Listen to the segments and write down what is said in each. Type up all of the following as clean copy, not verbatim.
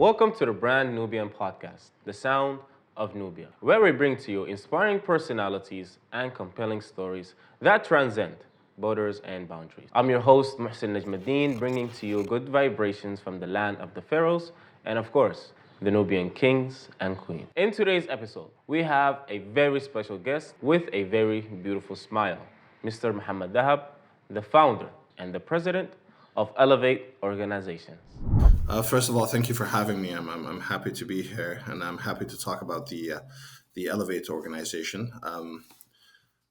Welcome to the Brand Nubian podcast, The Sound of Nubia, where we bring to you inspiring personalities and compelling stories that transcend borders and boundaries. I'm your host, Mohsin Najmuddin, bringing to you good vibrations from the land of the pharaohs and, of course, the Nubian kings and queens. In today's episode, we have a very special guest with a very beautiful smile, Mr. Mohamed Dahab, the founder and the president of Elevate Organizations. First of all, thank you for having me. I'm happy to be here, and I'm happy to talk about the Elevate organization.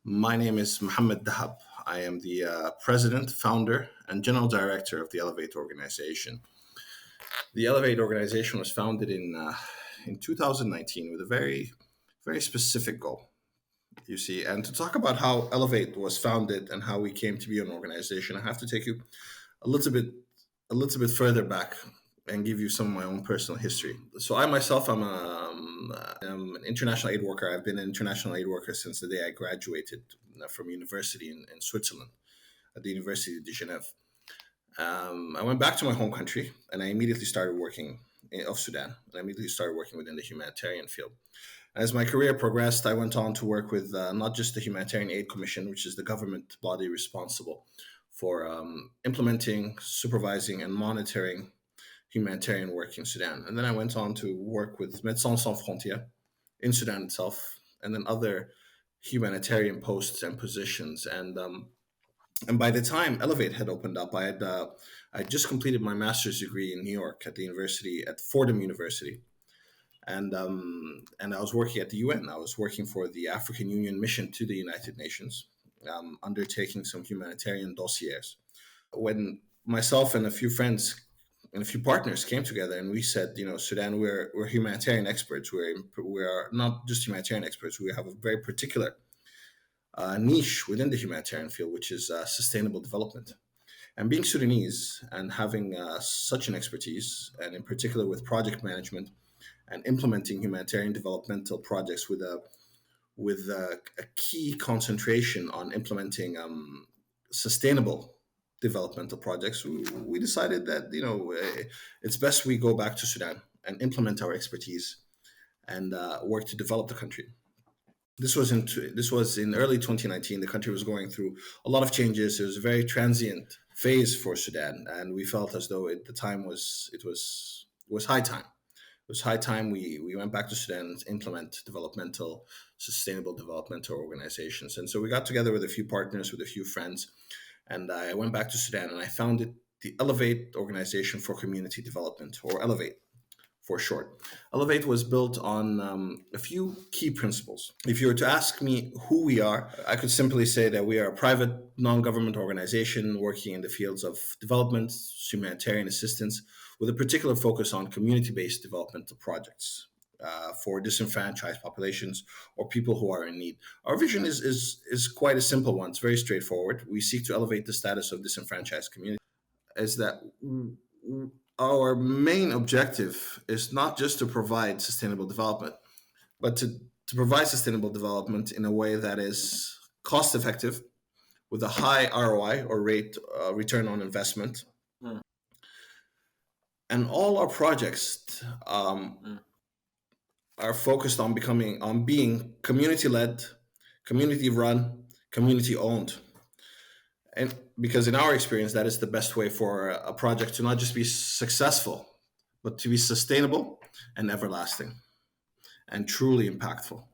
My name is Mohamed Dahab. I am the president, founder, and general director of the Elevate organization. The Elevate organization was founded in 2019 with a very specific goal. You see, and to talk about how Elevate was founded and how we came to be an organization, I have to take you a little bit further back and give you some of my own personal history. So I myself, I'm an international aid worker. I've been an international aid worker since the day I graduated from university in Switzerland, at the University de Genève. I went back to my home country and I immediately started working of Sudan. I immediately started working within the humanitarian field. As my career progressed, I went on to work with not just the Humanitarian Aid Commission, which is the government body responsible for implementing, supervising, and monitoring humanitarian work in Sudan. And then I went on to work with Médecins Sans Frontières in Sudan itself, and then other humanitarian posts and positions. And by the time Elevate had opened up, I just completed my master's degree in New York at Fordham University, and I was working at the UN. I was working for the African Union mission to the United Nations, undertaking some humanitarian dossiers. When myself and a few friends and a few partners came together and we said, Sudan, we're humanitarian experts. We are not just humanitarian experts. We have a very particular niche within the humanitarian field, which is sustainable development. And being Sudanese and having such an expertise, and in particular with project management and implementing humanitarian developmental projects with a key concentration on implementing sustainable developmental projects, we decided that it's best we go back to Sudan and implement our expertise and work to develop the country. This was in early 2019. The country was going through a lot of changes. It was a very transient phase for Sudan, and we felt as though at the time it was high time. It was high time we went back to Sudan to implement sustainable developmental organizations. And so we got together with a few partners, with a few friends, and I went back to Sudan and I founded the Elevate Organization for Community Development, or Elevate for short. Elevate was built on a few key principles. If you were to ask me who we are, I could simply say that we are a private, non-government organization working in the fields of development, humanitarian assistance, with a particular focus on community-based developmental projects for disenfranchised populations or people who are in need. Our vision is quite a simple one. It's very straightforward. We seek to elevate the status of disenfranchised communities. Is that our main objective is not just to provide sustainable development, but to provide sustainable development in a way that is cost effective, with a high ROI or return on investment. And all our projects are focused on being community-led, community-run, community-owned. And because in our experience, that is the best way for a project to not just be successful, but to be sustainable and everlasting and truly impactful.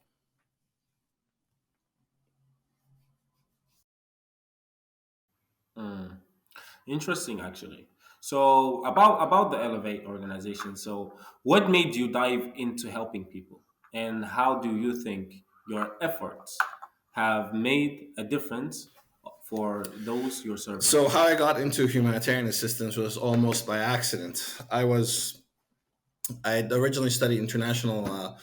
Interesting, actually. So about the Elevate organization. So what made you dive into helping people, and how do you think your efforts have made a difference for those you're serving? So how I got into humanitarian assistance was almost by accident. I had originally studied international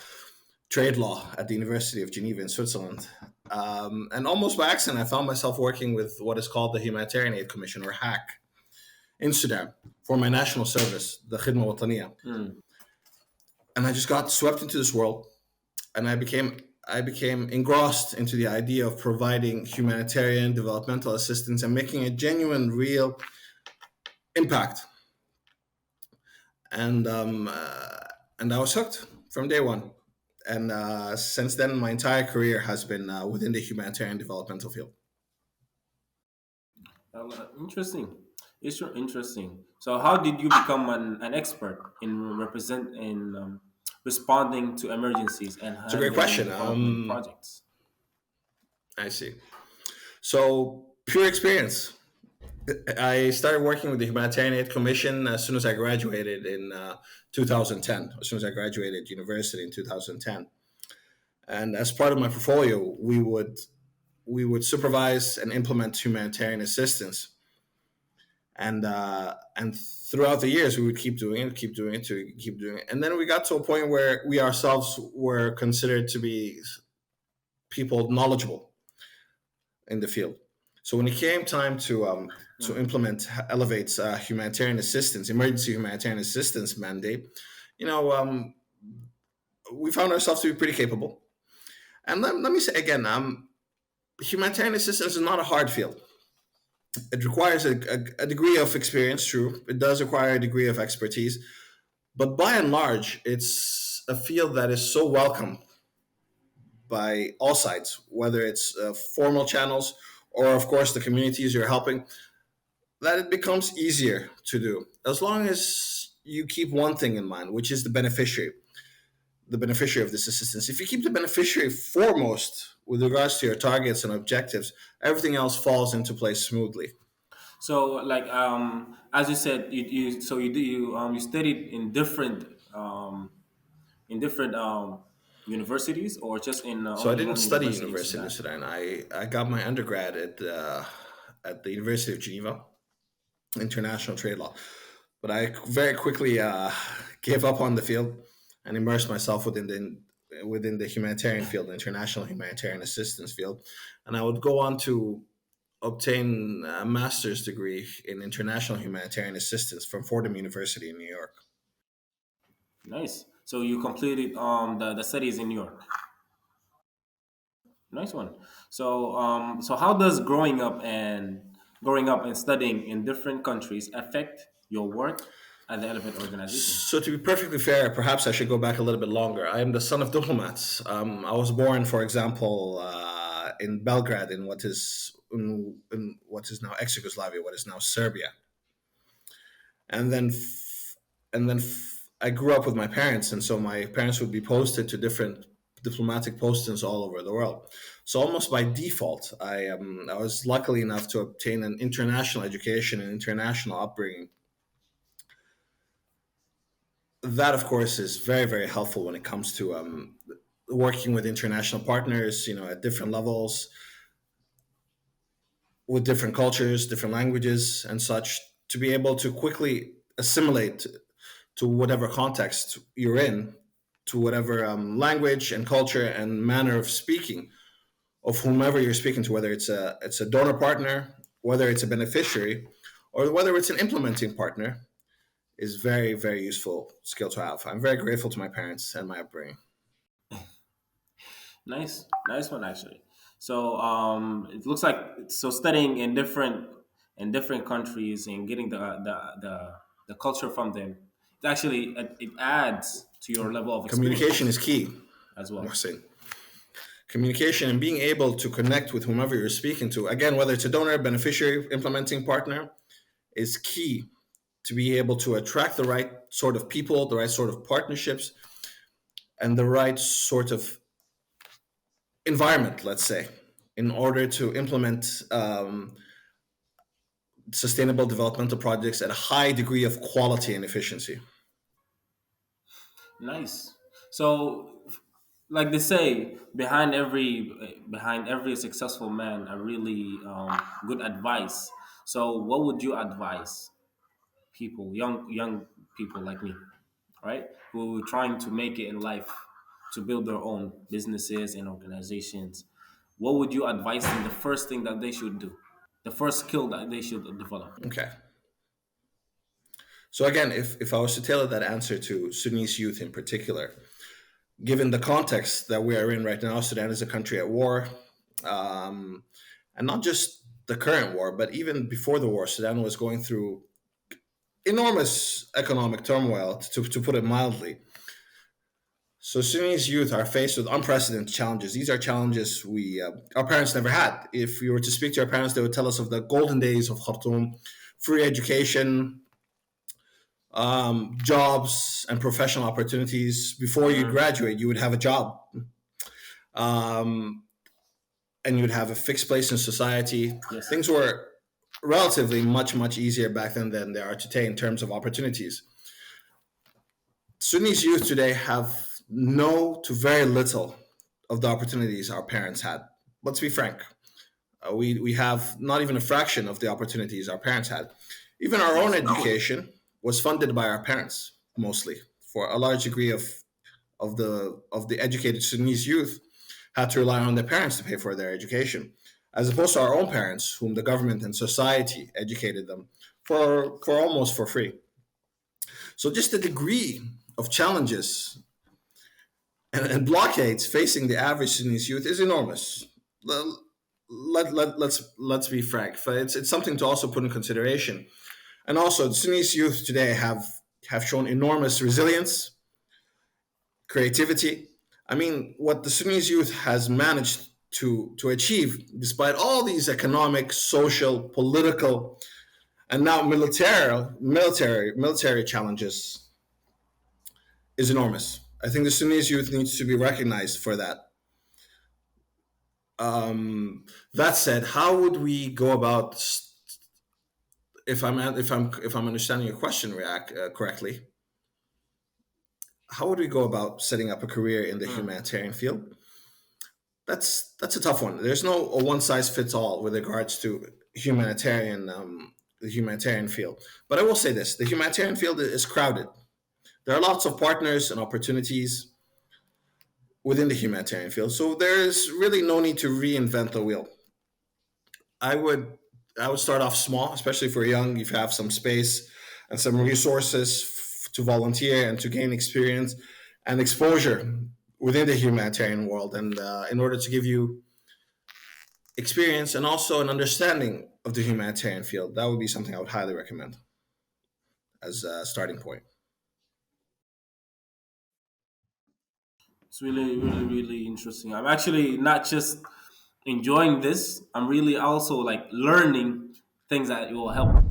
trade law at the University of Geneva in Switzerland. And almost by accident, I found myself working with what is called the Humanitarian Aid Commission, or HAC, in Sudan for my national service, the Khidma Wataniya. And I just got swept into this world, and I became engrossed into the idea of providing humanitarian developmental assistance and making a genuine, real impact. and and I was hooked from day one. And since then, my entire career has been within the humanitarian developmental field. Interesting. It's interesting. So, how did you become an expert in responding to emergencies and It's a great handling question. development projects? I see. So pure experience. I started working with the Humanitarian Aid Commission as soon as I graduated in 2010. As soon as I graduated university in 2010, and as part of my portfolio, we would supervise and implement humanitarian assistance, and throughout the years we would keep doing it, keep doing it, and then we got to a point where we ourselves were considered to be people knowledgeable in the field. So when it came time to Mm. implement Elevate's humanitarian assistance, emergency humanitarian assistance mandate, you know, we found ourselves to be pretty capable. And let me say again, humanitarian assistance is not a hard field. It requires a degree of experience, true. It does require a degree of expertise, but by and large, it's a field that is so welcome by all sides, whether it's formal channels or, of course, the communities you're helping, that it becomes easier to do as long as you keep one thing in mind, which is the beneficiary of this assistance. If you keep the beneficiary foremost with regards to your targets and objectives, everything else falls into place smoothly. So, like as you said, you studied in different universities, or just So I in didn't one study university in university in Sudan? Sudan. I got my undergrad at the University of Geneva, international trade law. But I very quickly gave up on the field and immersed myself within the humanitarian field, the international humanitarian assistance field, and I would go on to obtain a master's degree in international humanitarian assistance from Fordham University in New York. Nice. So you completed the studies in New York. Nice one. So so how does growing up and studying in different countries affect your work at the Elephant Organization? So, to be perfectly fair, perhaps I should go back a little bit longer. I am the son of diplomats. I was born, for example, in Belgrade, in what is now ex-Yugoslavia, what is now Serbia, and I grew up with my parents, and so my parents would be posted to different diplomatic postings all over the world. So almost by default, I was lucky enough to obtain an international education and international upbringing. That of course is very, very helpful when it comes to working with international partners, at different levels, with different cultures, different languages and such, to be able to quickly assimilate to whatever context you're in, to whatever language and culture and manner of speaking of whomever you're speaking to, whether it's a donor partner, whether it's a beneficiary, or whether it's an implementing partner, is very, very useful skill to have. I'm very grateful to my parents and my upbringing. Nice, nice one actually. So it looks like so studying in different countries and getting the culture from them, it adds to your level of Communication is experience key, as well. Mohsin. Communication and being able to connect with whomever you're speaking to, again, whether it's a donor, beneficiary, implementing partner, is key to be able to attract the right sort of people, the right sort of partnerships, and the right sort of environment, let's say, in order to implement sustainable developmental projects at a high degree of quality and efficiency. Nice. So, like they say, behind every successful man, a really good advice. So, what would you advise people, young people like me, right, who are trying to make it in life, to build their own businesses and organizations? What would you advise them? The first thing that they should do, the first skill that they should develop. Okay. So again, if I was to tailor that answer to Sudanese youth in particular, given the context that we are in right now, Sudan is a country at war, um, and not just the current war, but even before the war, Sudan was going through enormous economic turmoil, to put it mildly. So Sudanese youth are faced with unprecedented challenges. These are challenges we our parents never had. If we were to speak to our parents, they would tell us of the golden days of Khartoum, free education, jobs, and professional opportunities. Before you Mm-hmm. graduate, you would have a job, um, and you'd have a fixed place in society. Yes. Things were relatively much easier back then than they are today in terms of opportunities. Sudanese youth today have no to very little of the opportunities our parents had. Let's be frank. We have not even a fraction of the opportunities our parents had. Even our own Yes. education was funded by our parents mostly. For a large degree of the educated Sudanese youth had to rely on their parents to pay for their education, as opposed to our own parents, whom the government and society educated them for almost for free. So just the degree of challenges and blockades facing the average Sudanese youth is enormous. Let's be frank. It's something to also put in consideration. And also, the Sudanese youth today have shown enormous resilience, creativity. I mean, what the Sudanese youth has managed to achieve, despite all these economic, social, political, and now military challenges, is enormous. I think the Sudanese youth needs to be recognized for that. That said, how would we go about? If I'm understanding your question correctly, how would we go about setting up a career in the Mm. humanitarian field? That's a tough one. There's no a one size fits all with regards to the humanitarian field. But I will say this: the humanitarian field is crowded. There are lots of partners and opportunities within the humanitarian field, so there's really no need to reinvent the wheel. I would I would start off small, especially for young. If you have some space and some resources to volunteer and to gain experience and exposure within the humanitarian world, and in order to give you experience and also an understanding of the humanitarian field, that would be something I would highly recommend as a starting point. It's really, really, really interesting. I'm actually not just enjoying this. I'm really also like learning things that will help.